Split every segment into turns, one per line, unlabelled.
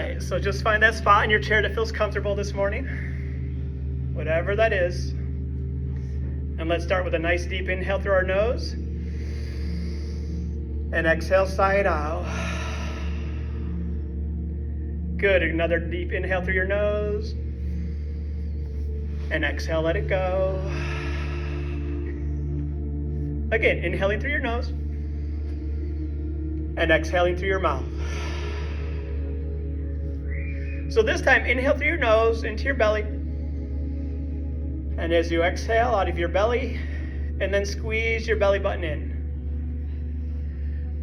right, so just find that spot in your chair that feels comfortable this morning, whatever that is. And let's start with a nice deep inhale through our nose. And exhale, sigh it out. Good, another deep inhale through your nose. And exhale, let it go. Again, inhaling through your nose. And exhaling through your mouth. So this time, inhale through your nose into your belly. And as you exhale out of your belly, and then squeeze your belly button in.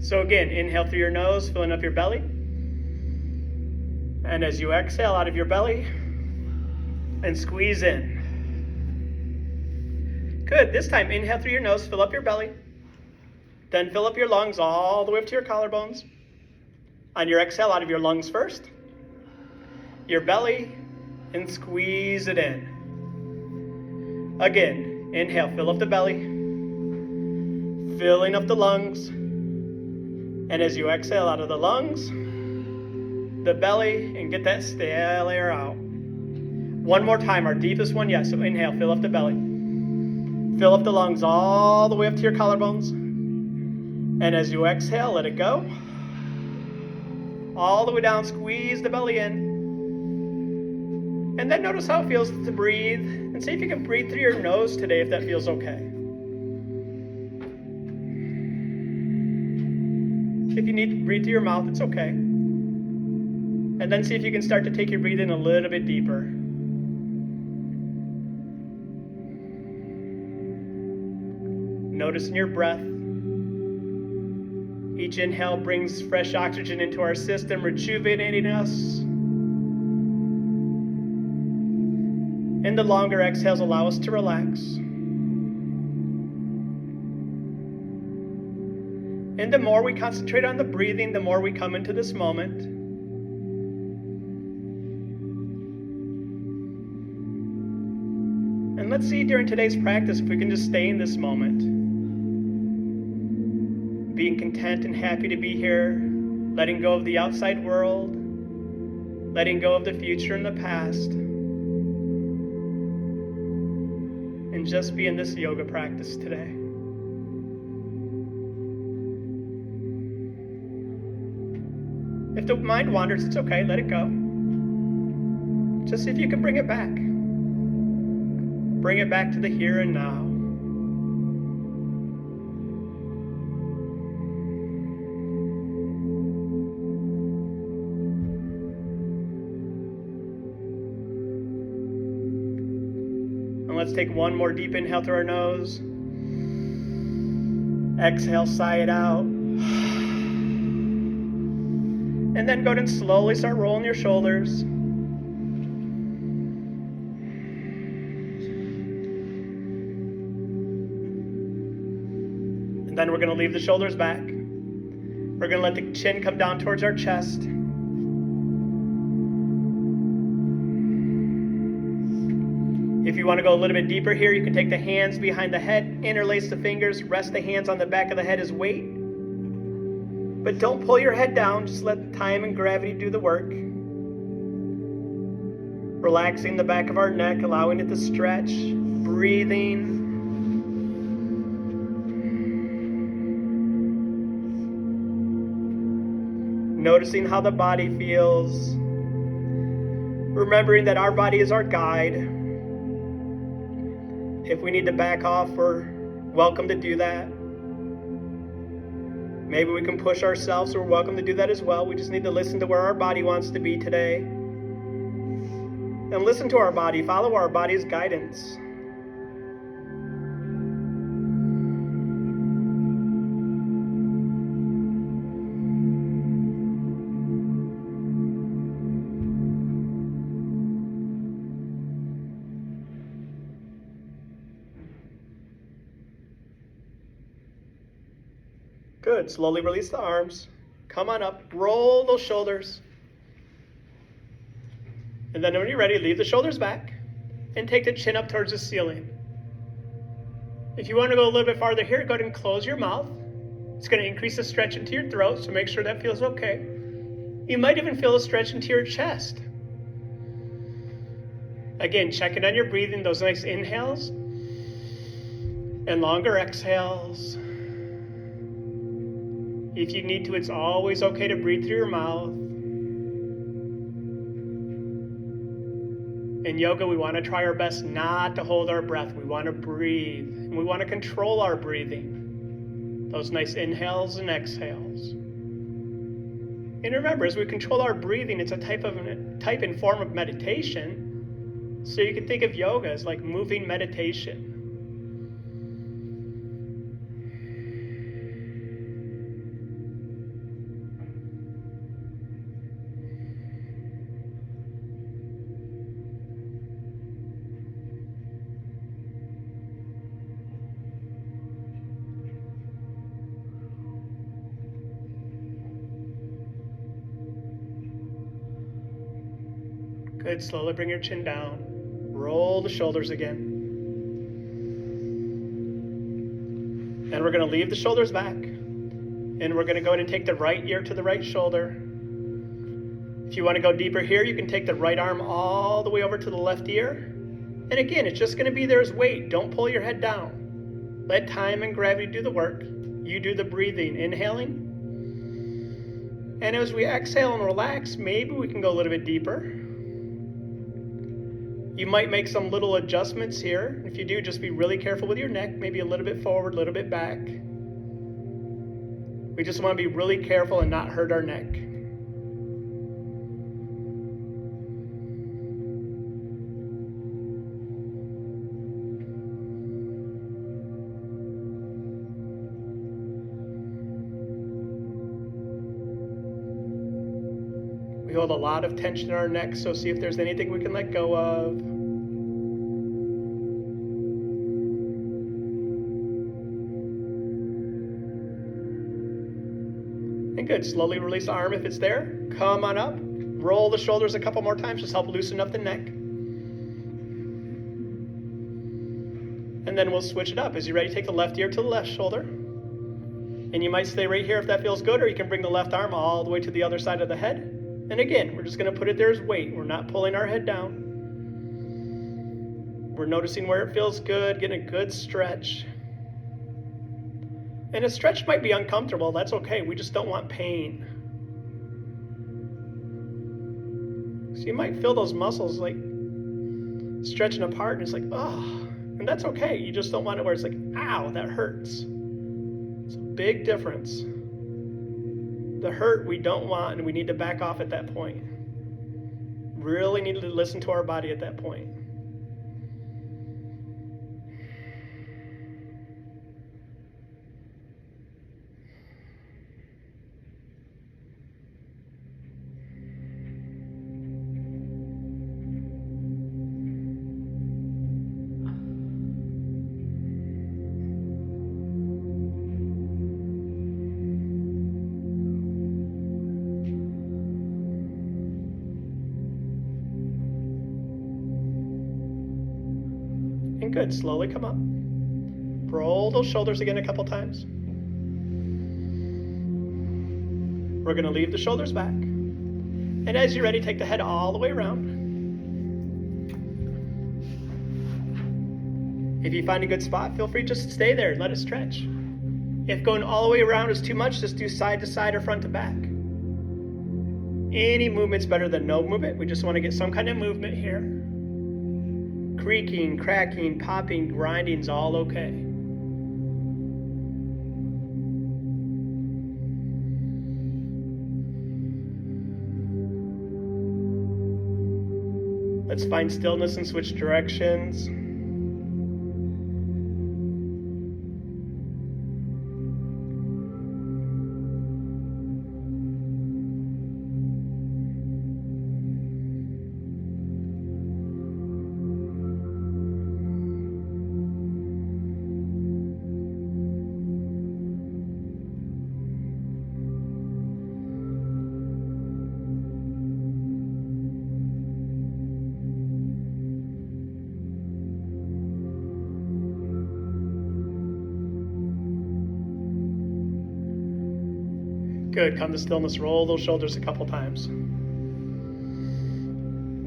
So again, inhale through your nose, filling up your belly. And as you exhale out of your belly, and squeeze in. Good, this time inhale through your nose, fill up your belly. Then fill up your lungs all the way up to your collarbones. On your exhale, out of your lungs first. Your belly, and squeeze it in. Again, inhale, fill up the belly, filling up the lungs, and as you exhale out of the lungs, the belly, and get that stale air out. One more time, our deepest one yet, so inhale, fill up the belly, fill up the lungs all the way up to your collarbones, and as you exhale, let it go, all the way down, squeeze the belly in. And then notice how it feels to breathe. And see if you can breathe through your nose today if that feels okay. If you need to breathe through your mouth, it's okay. And then see if you can start to take your breathing a little bit deeper. Noticing your breath. Each inhale brings fresh oxygen into our system, rejuvenating us. And the longer exhales allow us to relax. And the more we concentrate on the breathing, the more we come into this moment. And let's see during today's practice if we can just stay in this moment. Being content and happy to be here, letting go of the outside world, letting go of the future and the past. And just be in this yoga practice today. If the mind wanders, it's okay, let it go. Just see if you can bring it back. Bring it back to the here and now. Let's take one more deep inhale through our nose. Exhale, sigh it out. And then go ahead and slowly start rolling your shoulders. And then we're going to leave the shoulders back. We're going to let the chin come down towards our chest. If you want to go a little bit deeper here, you can take the hands behind the head, interlace the fingers, rest the hands on the back of the head as weight. But don't pull your head down, just let time and gravity do the work. Relaxing the back of our neck, allowing it to stretch, breathing. Noticing how the body feels. Remembering that our body is our guide. If we need to back off, we're welcome to do that. Maybe we can push ourselves, so we're welcome to do that as well. We just need to listen to where our body wants to be today. And listen to our body, follow our body's guidance. Good. Slowly release the arms. Come on up. Roll those shoulders. And then when you're ready, leave the shoulders back and take the chin up towards the ceiling. If you want to go a little bit farther here, go ahead and close your mouth. It's going to increase the stretch into your throat, so make sure that feels okay. You might even feel a stretch into your chest. Again, check in on your breathing, those nice inhales and longer exhales. If you need to, it's always okay to breathe through your mouth. In yoga, we want to try our best not to hold our breath. We want to breathe, and we want to control our breathing. Those nice inhales and exhales. And remember, as we control our breathing, it's a type and form of meditation. So you can think of yoga as like moving meditation. Good, slowly bring your chin down. Roll the shoulders again. And we're going to leave the shoulders back. And we're going to go ahead and take the right ear to the right shoulder. If you want to go deeper here, you can take the right arm all the way over to the left ear. And again, it's just going to be there as weight. Don't pull your head down. Let time and gravity do the work. You do the breathing, inhaling. And as we exhale and relax, maybe we can go a little bit deeper. You might make some little adjustments here. If you do, just be really careful with your neck, maybe a little bit forward, a little bit back. We just want to be really careful and not hurt our neck. We hold a lot of tension in our neck, so see if there's anything we can let go of. And good, slowly release the arm if it's there. Come on up, roll the shoulders a couple more times, just help loosen up the neck. And then we'll switch it up. As you're ready, take the left ear to the left shoulder. And you might stay right here if that feels good, or you can bring the left arm all the way to the other side of the head. And again, we're just going to put it there as weight. We're not pulling our head down. We're noticing where it feels good, getting a good stretch. And a stretch might be uncomfortable. That's okay. We just don't want pain. So you might feel those muscles like stretching apart, and it's like, oh, and that's okay. You just don't want it where it's like, ow, that hurts. It's a big difference. The hurt we don't want, and we need to back off at that point. Really need to listen to our body at that point. And good, slowly come up. Roll those shoulders again a couple times. We're going to leave the shoulders back. And as you're ready, take the head all the way around. If you find a good spot, feel free just to stay there and let it stretch. If going all the way around is too much, just do side to side or front to back. Any movement's better than no movement. We just want to get some kind of movement here. Creaking, cracking, popping, grinding is all okay. Let's find stillness and switch directions. Good. Come to stillness. Roll those shoulders a couple times. And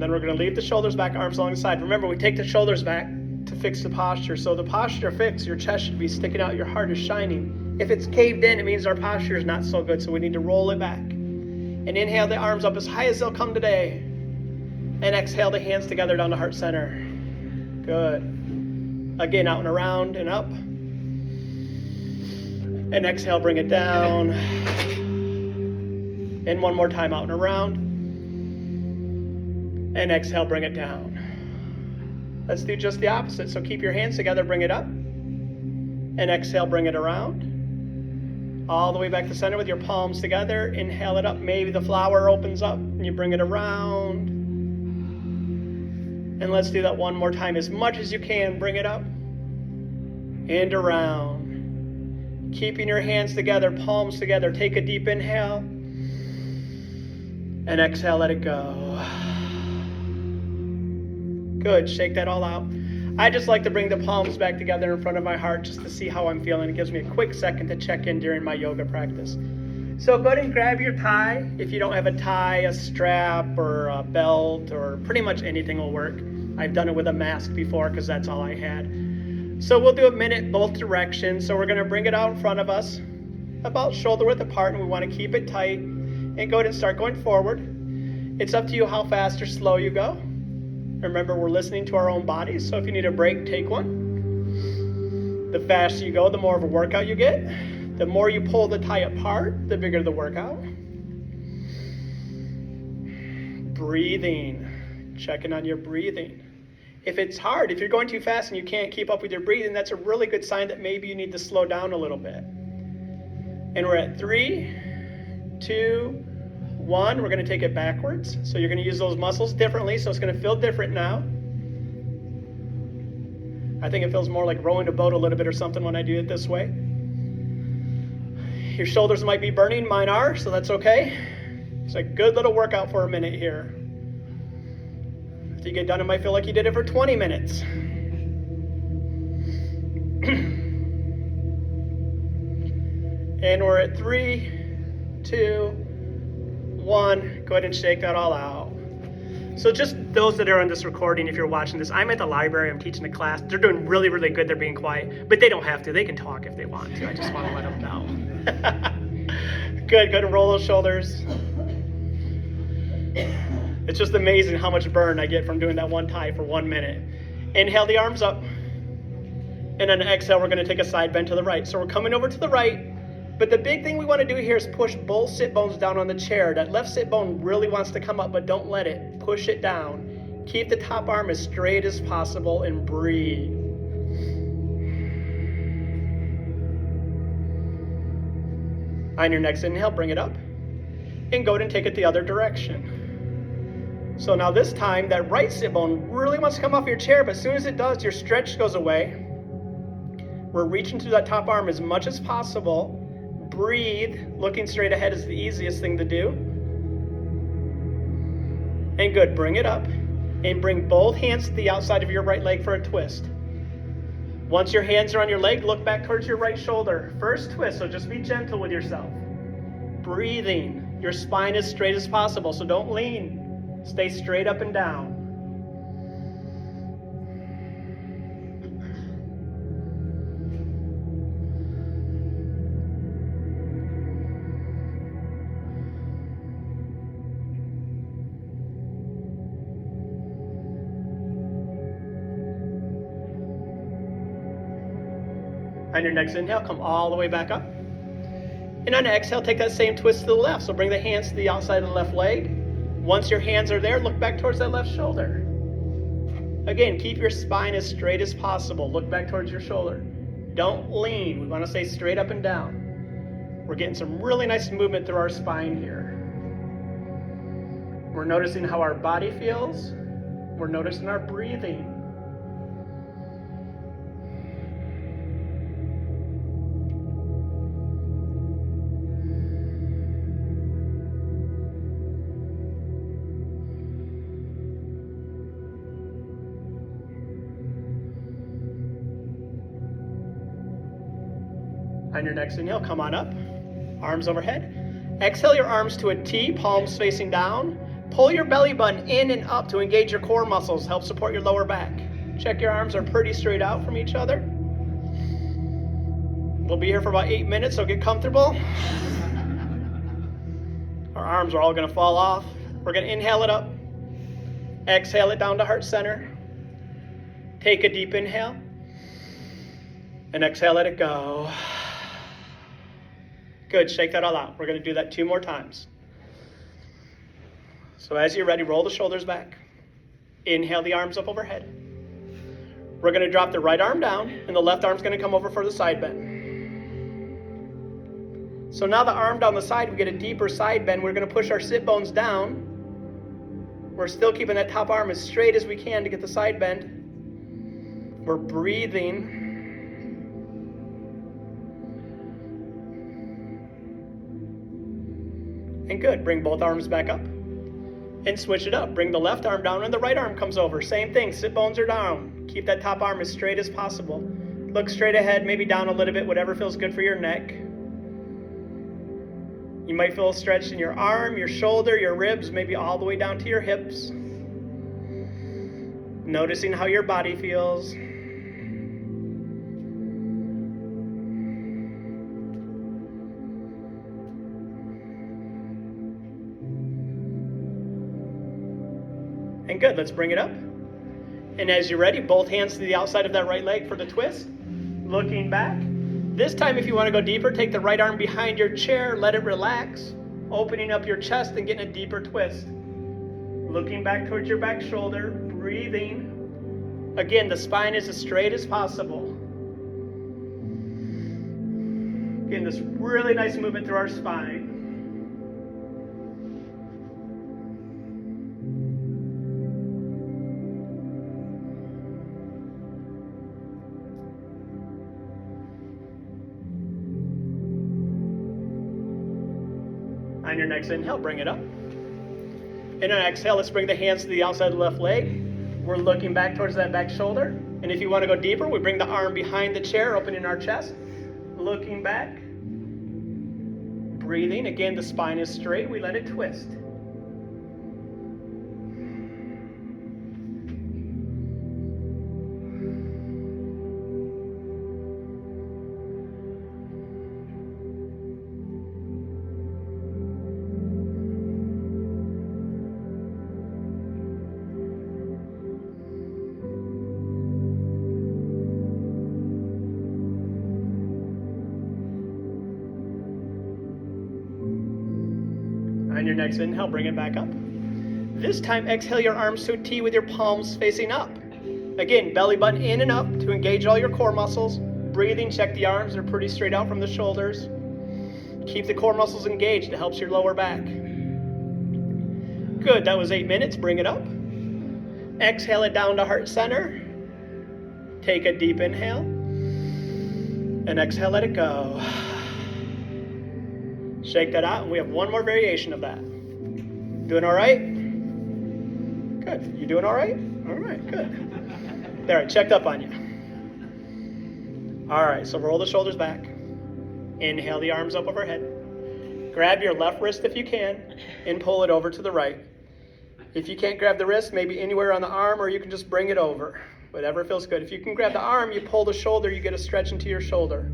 then we're going to leave the shoulders back, arms along the side. Remember, we take the shoulders back to fix the posture. So the posture fixed, your chest should be sticking out, your heart is shining. If it's caved in, it means our posture is not so good, so we need to roll it back. And inhale the arms up as high as they'll come today. And exhale the hands together down to heart center. Good. Again, out and around and up. And exhale, bring it down. And one more time, out and around. And exhale, bring it down. Let's do just the opposite. So keep your hands together, bring it up. And exhale, bring it around. All the way back to center with your palms together. Inhale it up. Maybe the flower opens up and you bring it around. And let's do that one more time. As much as you can, bring it up and around. Keeping your hands together, palms together. Take a deep inhale. And exhale, let it go. Good, shake that all out. I just like to bring the palms back together in front of my heart just to see how I'm feeling. It gives me a quick second to check in during my yoga practice. So go ahead and grab your tie. If you don't have a tie, a strap, or a belt, or pretty much anything will work. I've done it with a mask before because that's all I had. So we'll do a minute both directions. So we're going to bring it out in front of us, about shoulder width apart, and we want to keep it tight. And go ahead and start going forward. It's up to you how fast or slow you go. Remember, we're listening to our own bodies, so if you need a break, take one. The faster you go, the more of a workout you get. The more you pull the tie apart, the bigger the workout. Breathing. Checking on your breathing. If it's hard, if you're going too fast and you can't keep up with your breathing, that's a really good sign that maybe you need to slow down a little bit. And we're at 3, 2, 1. We're going to take it backwards. So you're going to use those muscles differently, so it's going to feel different now. I think it feels more like rowing a boat a little bit or something when I do it this way. Your shoulders might be burning, mine are, so that's okay. It's a good little workout for a minute here. If you get done, it might feel like you did it for 20 minutes. And we're at 3, 2, 1. Go ahead and shake that all out. So just those that are on this recording, if you're watching this, I'm at the library, I'm teaching a class. They're doing really, really good. They're being quiet, but they don't have to. They can talk if they want to. I just want to let them know. Good, go ahead and roll those shoulders. It's just amazing how much burn I get from doing that one tie for 1 minute. Inhale the arms up. And on exhale, we're going to take a side bend to the right. So we're coming over to the right. But the big thing we want to do here is push both sit bones down on the chair. That left sit bone really wants to come up, but don't let it. Push it down. Keep the top arm as straight as possible and breathe. On your next inhale, bring it up. And go ahead and take it the other direction. So now this time, that right sit bone really wants to come off your chair, but as soon as it does, your stretch goes away. We're reaching through that top arm as much as possible. Breathe. Looking straight ahead is the easiest thing to do. And good. Bring it up. And bring both hands to the outside of your right leg for a twist. Once your hands are on your leg, look back towards your right shoulder. First twist, so just be gentle with yourself. Breathing. Your spine is straight as possible, so don't lean. Stay straight up and down. On your next inhale, come all the way back up. And on the exhale, take that same twist to the left. So bring the hands to the outside of the left leg. Once your hands are there, look back towards that left shoulder. Again, keep your spine as straight as possible. Look back towards your shoulder. Don't lean. We want to stay straight up and down. We're getting some really nice movement through our spine here. We're noticing how our body feels. We're noticing our breathing. On your next inhale, come on up, arms overhead. Exhale your arms to a T, palms facing down. Pull your belly button in and up to engage your core muscles, help support your lower back. Check your arms are pretty straight out from each other. We'll be here for about 8 minutes, so get comfortable. Our arms are all going to fall off. We're going to inhale it up. Exhale it down to heart center. Take a deep inhale. And exhale, let it go. Good, shake that all out. We're going to do that 2 more times. So as you're ready, roll the shoulders back. Inhale the arms up overhead. We're going to drop the right arm down, and the left arm's going to come over for the side bend. So now the arm down the side, we get a deeper side bend. We're going to push our sit bones down. We're still keeping that top arm as straight as we can to get the side bend. We're breathing. And good, bring both arms back up. And switch it up. Bring the left arm down and the right arm comes over. Same thing, sit bones are down. Keep that top arm as straight as possible. Look straight ahead, maybe down a little bit, whatever feels good for your neck. You might feel a stretch in your arm, your shoulder, your ribs, maybe all the way down to your hips. Noticing how your body feels. And good, let's bring it up. And as you're ready, both hands to the outside of that right leg for the twist. Looking back. This time, if you want to go deeper, take the right arm behind your chair, let it relax, opening up your chest and getting a deeper twist. Looking back towards your back shoulder, breathing. Again, the spine is as straight as possible. Again, this really nice movement through our spine. On your next inhale, bring it up. And on exhale, let's bring the hands to the outside of the left leg. We're looking back towards that back shoulder. And if you want to go deeper, we bring the arm behind the chair, opening our chest. Looking back. Breathing. Again, the spine is straight. We let it twist. On your next inhale, bring it back up. This time, exhale your arms to a T with your palms facing up. Again, belly button in and up to engage all your core muscles. Breathing, check the arms, they're pretty straight out from the shoulders. Keep the core muscles engaged, it helps your lower back. Good, that was 8 minutes, bring it up. Exhale it down to heart center. Take a deep inhale. And exhale, let it go. Shake that out, and we have one more variation of that. Doing all right? Good. You doing all right? All right, good. There, I checked up on you. All right, so roll the shoulders back. Inhale the arms up overhead. Grab your left wrist if you can, and pull it over to the right. If you can't grab the wrist, maybe anywhere on the arm, or you can just bring it over. Whatever feels good. If you can grab the arm, you pull the shoulder, you get a stretch into your shoulder.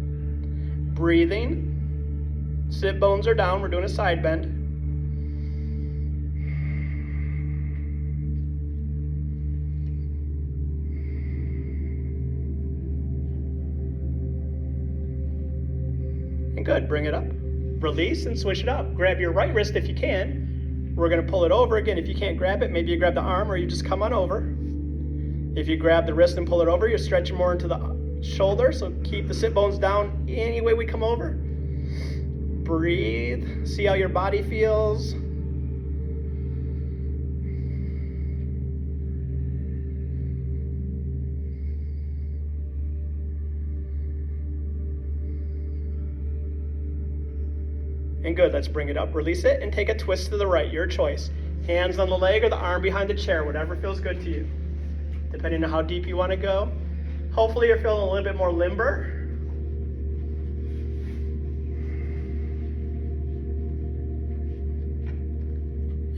Breathing. Sit bones are down, we're doing a side bend. And good, bring it up. Release and switch it up. Grab your right wrist if you can. We're gonna pull it over again. If you can't grab it, maybe you grab the arm or you just come on over. If you grab the wrist and pull it over, you're stretching more into the shoulder, so keep the sit bones down any way we come over. Breathe. See how your body feels. And good, let's bring it up. Release it and take a twist to the right, your choice. Hands on the leg or the arm behind the chair, whatever feels good to you. Depending on how deep you want to go. Hopefully you're feeling a little bit more limber.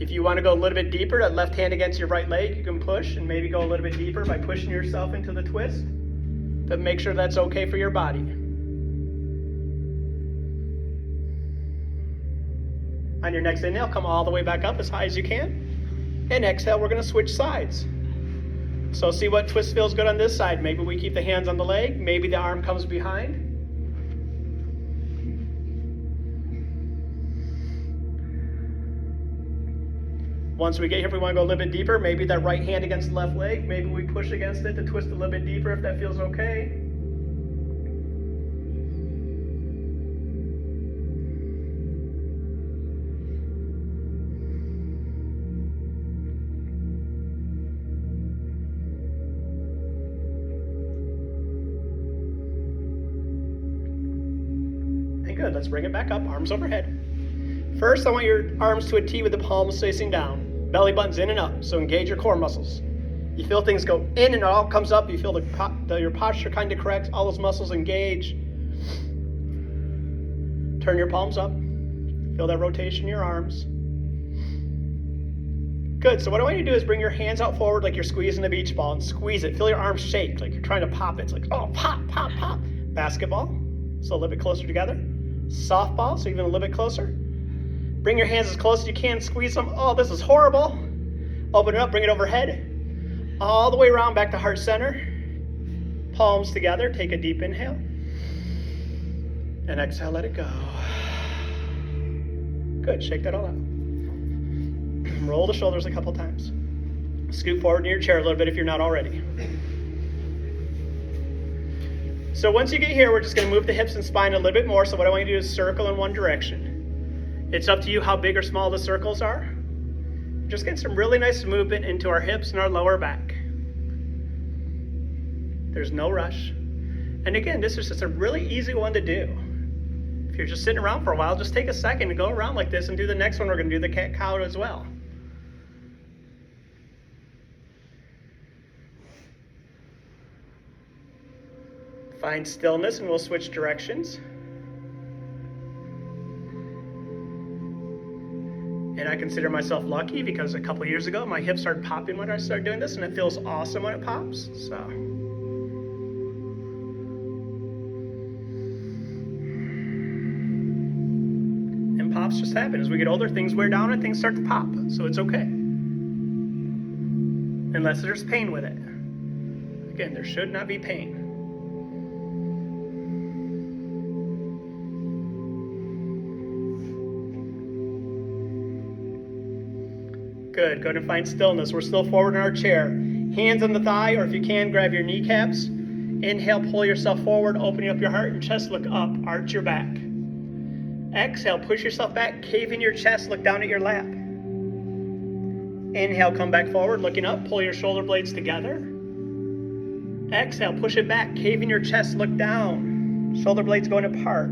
If you want to go a little bit deeper, that left hand against your right leg, you can push and maybe go a little bit deeper by pushing yourself into the twist. But make sure that's okay for your body. On your next inhale, come all the way back up as high as you can. And exhale, we're going to switch sides. So see what twist feels good on this side. Maybe we keep the hands on the leg. Maybe the arm comes behind. Once we get here, if we want to go a little bit deeper, maybe that right hand against the left leg. Maybe we push against it to twist a little bit deeper if that feels okay. And good, let's bring it back up, arms overhead. First, I want your arms to a T with the palms facing down. Belly button's in and up, so engage your core muscles. You feel things go in and it all comes up. You feel your posture kind of corrects. All those muscles engage. Turn your palms up. Feel that rotation in your arms. Good, so what I want you to do is bring your hands out forward like you're squeezing a beach ball and squeeze it. Feel your arms shake like you're trying to pop it. It's like, oh, pop, pop, pop. Basketball, so a little bit closer together. Softball, so even a little bit closer. Bring your hands as close as you can, squeeze them. Oh, this is horrible. Open it up, bring it overhead. All the way around back to heart center. Palms together, take a deep inhale. And exhale, let it go. Good, shake that all out. Roll the shoulders a couple times. Scoot forward in your chair a little bit if you're not already. So once you get here, we're just gonna move the hips and spine a little bit more. So what I want you to do is circle in one direction. It's up to you how big or small the circles are. Just getting some really nice movement into our hips and our lower back. There's no rush. And again, this is just a really easy one to do. If you're just sitting around for a while, just take a second and go around like this and do the next one. We're gonna do the cat-cow as well. Find stillness and we'll switch directions. And I consider myself lucky because a couple years ago, my hips started popping when I started doing this, and it feels awesome when it pops, so. And pops just happen. As we get older, things wear down and things start to pop, so it's okay. Unless there's pain with it. Again, there should not be pain. Good, go ahead and find stillness. We're still forward in our chair. Hands on the thigh, or if you can, grab your kneecaps. Inhale, pull yourself forward, opening up your heart and chest, look up, arch your back. Exhale, push yourself back, cave in your chest, look down at your lap. Inhale, come back forward, looking up, pull your shoulder blades together. Exhale, push it back, cave in your chest, look down. Shoulder blades going apart.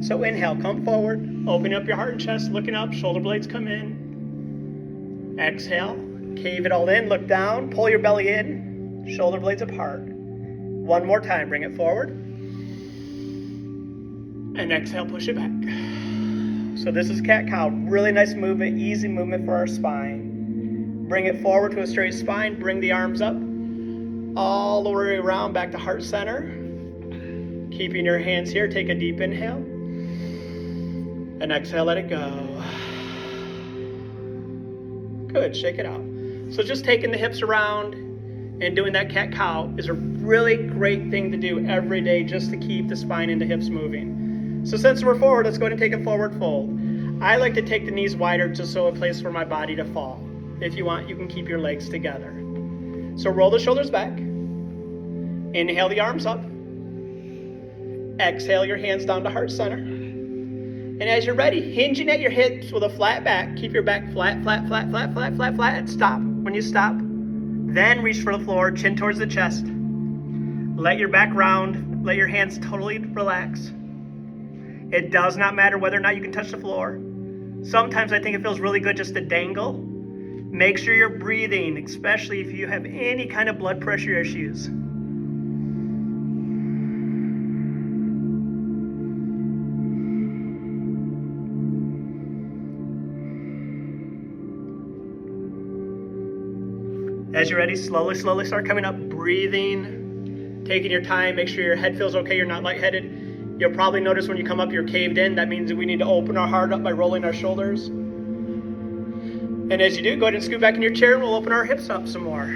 So inhale, come forward, open up your heart and chest, looking up, shoulder blades come in. Exhale, cave it all in, look down, pull your belly in, shoulder blades apart. One more time, bring it forward. And exhale, push it back. So this is cat-cow, really nice movement, easy movement for our spine. Bring it forward to a straight spine, bring the arms up, all the way around back to heart center. Keeping your hands here, take a deep inhale. And exhale, let it go. Good, shake it out. So just taking the hips around and doing that cat-cow is a really great thing to do every day just to keep the spine and the hips moving. So since we're forward, let's go ahead and take a forward fold. I like to take the knees wider just so a place for my body to fall. If you want, you can keep your legs together. So roll the shoulders back. Inhale the arms up. Exhale your hands down to heart center. And as you're ready, hinging at your hips with a flat back, keep your back flat, flat, flat, flat, flat, flat, flat, and stop. When you stop, then reach for the floor, chin towards the chest. Let your back round, let your hands totally relax. It does not matter whether or not you can touch the floor. Sometimes I think it feels really good just to dangle. Make sure you're breathing, especially if you have any kind of blood pressure issues. As you're ready, slowly start coming up, breathing, taking your time, make sure your head feels okay, you're not lightheaded. You'll probably notice when you come up, you're caved in. That means that we need to open our heart up by rolling our shoulders. And as you do, go ahead and scoot back in your chair and we'll open our hips up some more.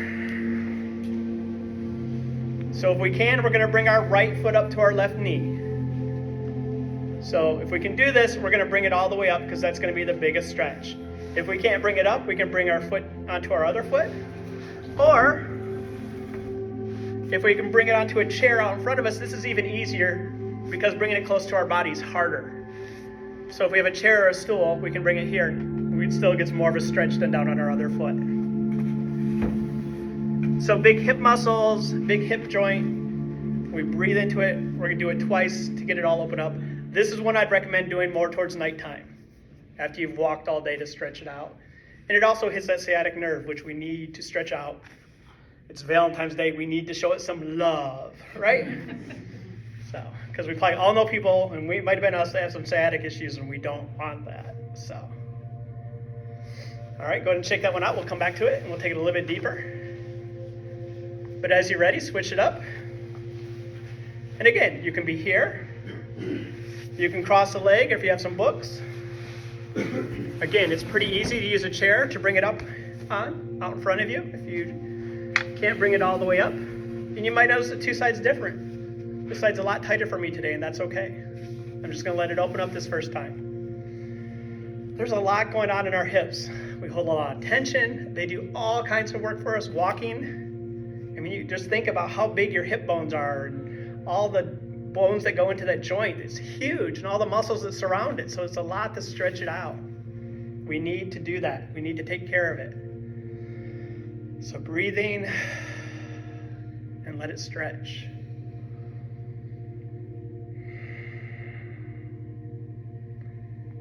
So if we can, we're gonna bring our right foot up to our left knee. So if we can do this, we're gonna bring it all the way up because that's gonna be the biggest stretch. If we can't bring it up, we can bring our foot onto our other foot. Or if we can bring it onto a chair out in front of us, this is even easier because bringing it close to our body is harder. So if we have a chair or a stool, we can bring it here. It still gets more of a stretch than down on our other foot. So big hip muscles, big hip joint. We breathe into it. We're gonna do it twice to get it all open up. This is one I'd recommend doing more towards nighttime after you've walked all day to stretch it out. And it also hits that sciatic nerve, which we need to stretch out. It's Valentine's Day. We need to show it some love, right? So, because we probably all know people, and we might have been us that have some sciatic issues, and we don't want that. So, all right, go ahead and shake that one out. We'll come back to it, and we'll take it a little bit deeper. But as you're ready, switch it up. And again, you can be here. You can cross the leg if you have some books. Again, it's pretty easy to use a chair to bring it up on, out in front of you if you can't bring it all the way up. And you might notice the two sides different. This side's a lot tighter for me today, and that's okay. I'm just gonna let it open up this first time. There's a lot going on in our hips. We hold a lot of tension. They do all kinds of work for us. Walking, I mean, you just think about how big your hip bones are and all the bones that go into that joint. It's huge, and all the muscles that surround it. So it's a lot to stretch it out. We need to do that. We need to take care of it. So breathing and let it stretch.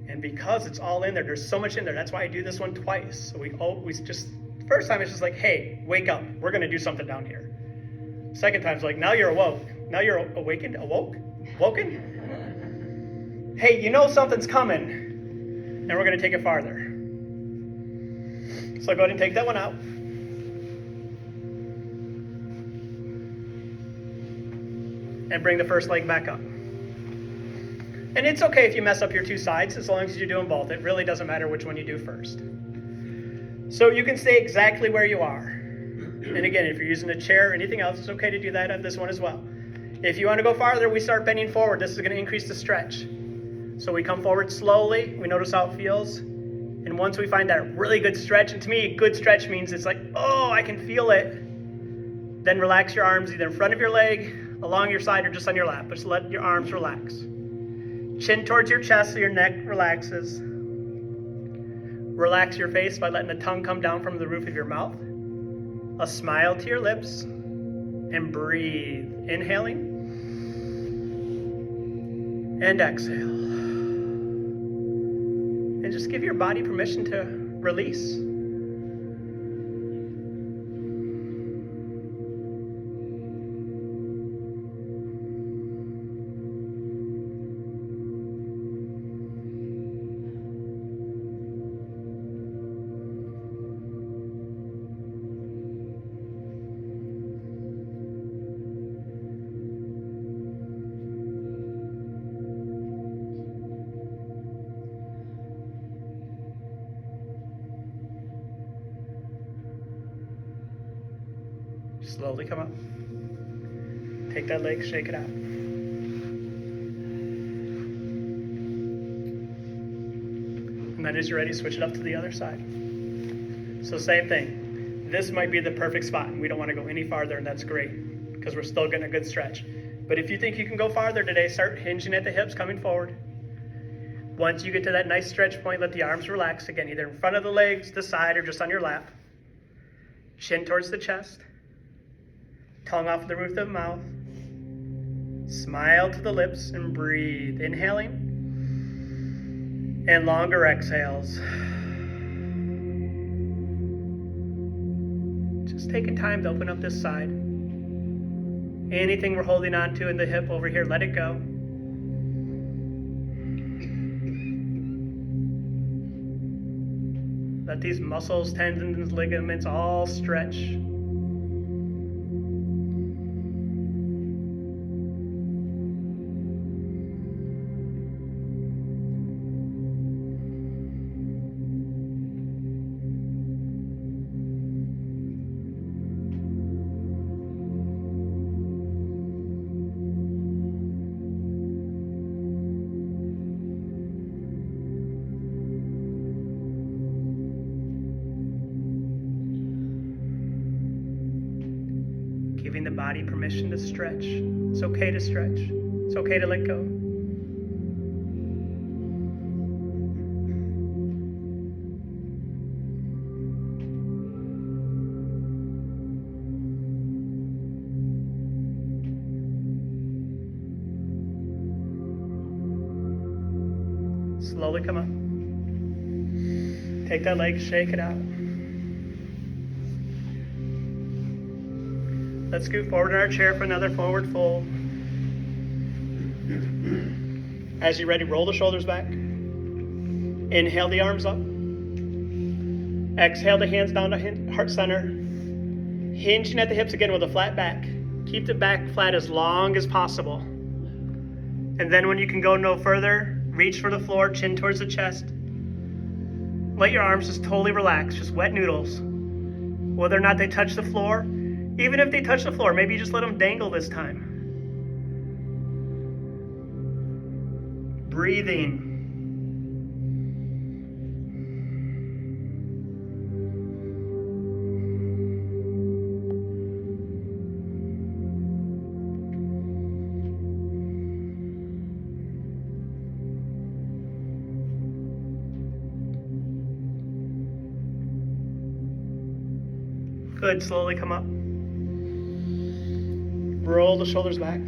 And because it's all in there, there's so much in there. That's why I do this one twice. So we just, first time it's just like, hey, wake up. We're gonna do something down here. Second time it's like, now you're awoke. Now you're awakened, woken? Hey, you know something's coming, and we're gonna take it farther. So go ahead and take that one out. And bring the first leg back up. And it's okay if you mess up your two sides, as long as you do them both. It really doesn't matter which one you do first. So you can stay exactly where you are. And again, if you're using a chair or anything else, it's okay to do that on this one as well. If you want to go farther, we start bending forward. This is going to increase the stretch. So we come forward slowly. We notice how it feels. And once we find that really good stretch, and to me, good stretch means it's like, oh, I can feel it. Then relax your arms either in front of your leg, along your side, or just on your lap. Just let your arms relax. Chin towards your chest so your neck relaxes. Relax your face by letting the tongue come down from the roof of your mouth. A smile to your lips. And breathe. Inhaling. And exhale. And just give your body permission to release. Slowly come up. Take that leg, shake it out. And then as you're ready, switch it up to the other side. So same thing. This might be the perfect spot, and we don't want to go any farther, and that's great, because we're still getting a good stretch. But if you think you can go farther today, start hinging at the hips, coming forward. Once you get to that nice stretch point, let the arms relax again, either in front of the legs, the side, or just on your lap. Chin towards the chest. Tongue off the roof of the mouth. Smile to the lips and breathe. Inhaling. And longer exhales. Just taking time to open up this side. Anything we're holding on to in the hip over here, let it go. Let these muscles, tendons, ligaments all stretch. Giving the body permission to stretch. It's okay to stretch. It's okay to let go. Slowly come up. Take that leg, shake it out. Let's scoot forward in our chair for another forward fold. As you're ready, roll the shoulders back. Inhale the arms up. Exhale the hands down to heart center. Hinging at the hips again with a flat back. Keep the back flat as long as possible. And then when you can go no further, reach for the floor, chin towards the chest. Let your arms just totally relax, just wet noodles. Whether or not they touch the floor, even if they touch the floor, maybe you just let them dangle this time. Breathing. Good, slowly come up. Roll the shoulders back.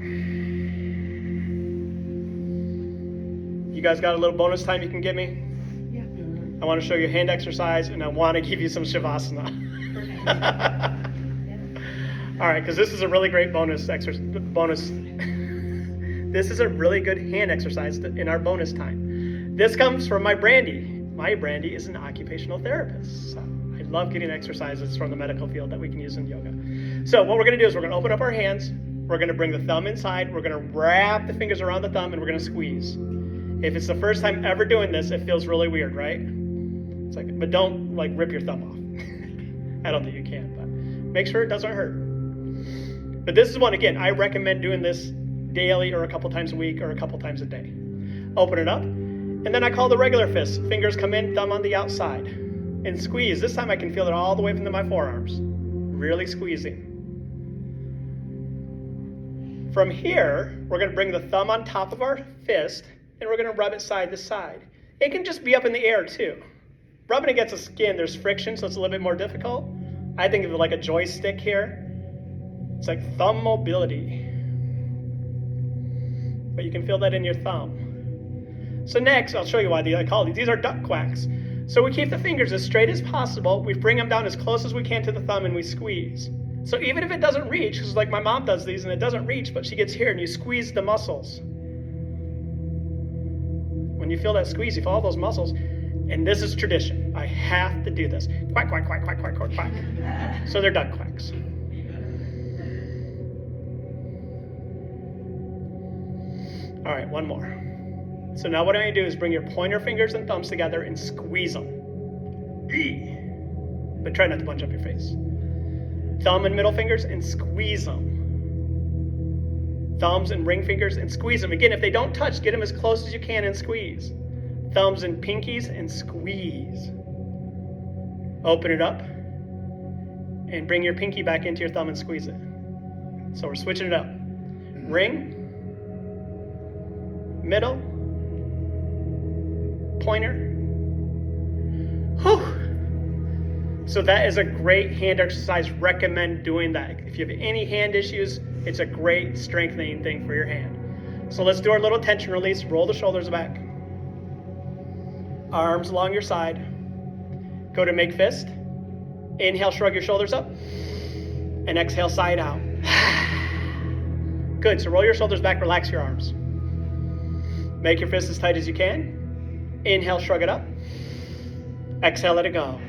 You guys got a little bonus time you can give me?
Yeah.
I want to show you a hand exercise, and I want to give you some Shavasana. All right, because this is a really great bonus. This is a really good hand exercise in our bonus time. This comes from my Brandy. My Brandy is an occupational therapist. So I love getting exercises from the medical field that we can use in yoga. So what we're going to do is we're going to open up our hands. We're going to bring the thumb inside. We're going to wrap the fingers around the thumb, and we're going to squeeze. If it's the first time ever doing this, it feels really weird, right? It's like, but don't like rip your thumb off. I don't think you can, but make sure it doesn't hurt. But this is one, again, I recommend doing this daily or a couple times a week or a couple times a day. Open it up, and then I call the regular fist. Fingers come in, thumb on the outside, and squeeze. This time I can feel it all the way from my forearms. Really squeezing. From here, we're going to bring the thumb on top of our fist, and we're going to rub it side to side. It can just be up in the air too. Rubbing against the skin, there's friction, so it's a little bit more difficult. I think of it like a joystick here. It's like thumb mobility. But you can feel that in your thumb. So next, I'll show you why I call these. These are duck quacks. So we keep the fingers as straight as possible. We bring them down as close as we can to the thumb, and we squeeze. So even if it doesn't reach, because like my mom does these and it doesn't reach, but she gets here and you squeeze the muscles. When you feel that squeeze, you feel all those muscles. And this is tradition. I have to do this. Quack, quack, quack, quack, quack, quack, quack. So they're duck quacks. All right, one more. So now what I'm going to do is bring your pointer fingers and thumbs together and squeeze them. But try not to bunch up your face. Thumb and middle fingers and squeeze them. Thumbs and ring fingers and squeeze them. Again, if they don't touch, get them as close as you can and squeeze. Thumbs and pinkies and squeeze. Open it up and bring your pinky back into your thumb and squeeze it. So we're switching it up. Ring, middle, pointer. Whew. So that is a great hand exercise. Recommend doing that. If you have any hand issues, it's a great strengthening thing for your hand. So let's do our little tension release. Roll the shoulders back. Arms along your side. Go to make fist. Inhale, shrug your shoulders up. And exhale, side out. Good, so roll your shoulders back, relax your arms. Make your fist as tight as you can. Inhale, shrug it up. Exhale, let it go.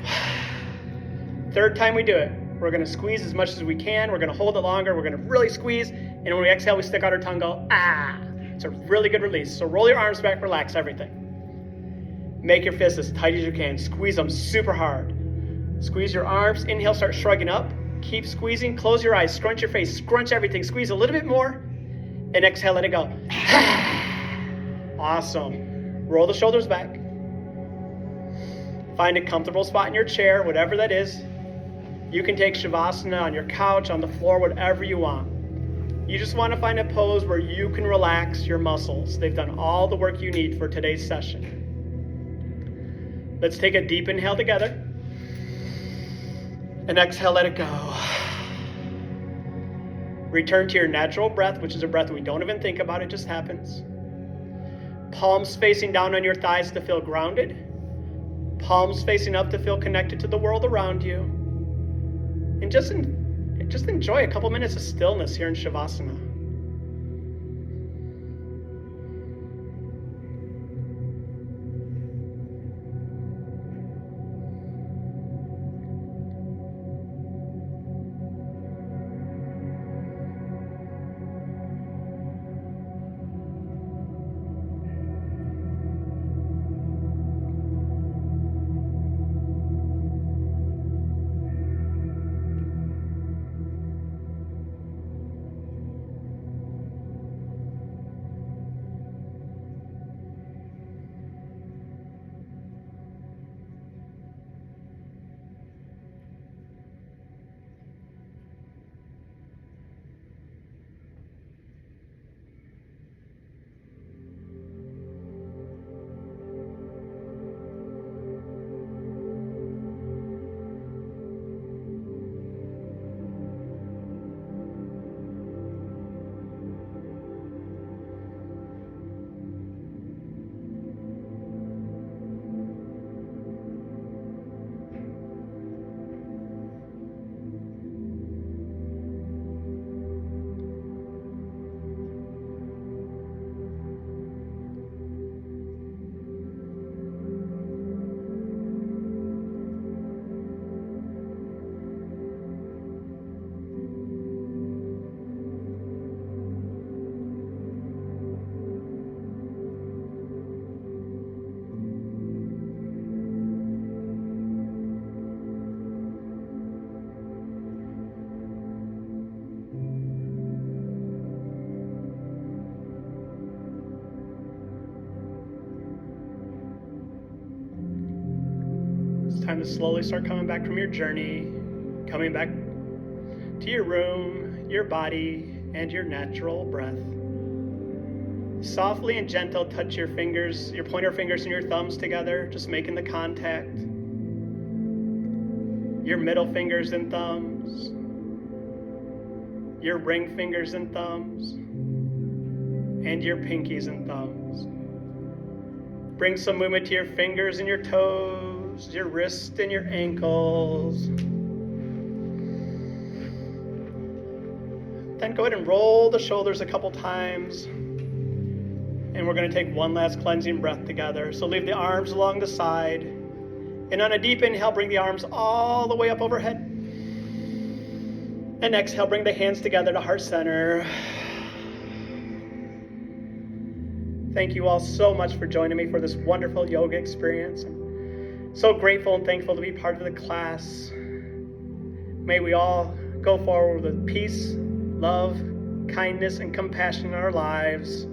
Third time we do it, we're going to squeeze as much as we can. We're going to hold it longer. We're going to really squeeze. And when we exhale, we stick out our tongue, go, ah. It's a really good release. So roll your arms back, relax everything. Make your fists as tight as you can. Squeeze them super hard. Squeeze your arms. Inhale, start shrugging up. Keep squeezing. Close your eyes. Scrunch your face. Scrunch everything. Squeeze a little bit more. And exhale, let it go. Awesome. Roll the shoulders back. Find a comfortable spot in your chair, whatever that is. You can take Shavasana on your couch, on the floor, whatever you want. You just want to find a pose where you can relax your muscles. They've done all the work you need for today's session. Let's take a deep inhale together. And exhale, let it go. Return to your natural breath, which is a breath we don't even think about, it just happens. Palms facing down on your thighs to feel grounded. Palms facing up to feel connected to the world around you. And just enjoy a couple minutes of stillness here in Shavasana. Time to slowly start coming back from your journey, coming back to your room, your body, and your natural breath. Softly and gentle touch your fingers, your pointer fingers and your thumbs together, just making the contact. Your middle fingers and thumbs, your ring fingers and thumbs, and your pinkies and thumbs. Bring some movement to your fingers and your toes, your wrists and your ankles. Then go ahead and roll the shoulders a couple times. And we're going to take one last cleansing breath together. So leave the arms along the side. And on a deep inhale, bring the arms all the way up overhead. And exhale, bring the hands together to heart center. Thank you all so much for joining me for this wonderful yoga experience. I'm so grateful and thankful to be part of the class. May we all go forward with peace, love, kindness, and compassion in our lives.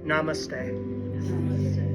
Namaste.
Namaste.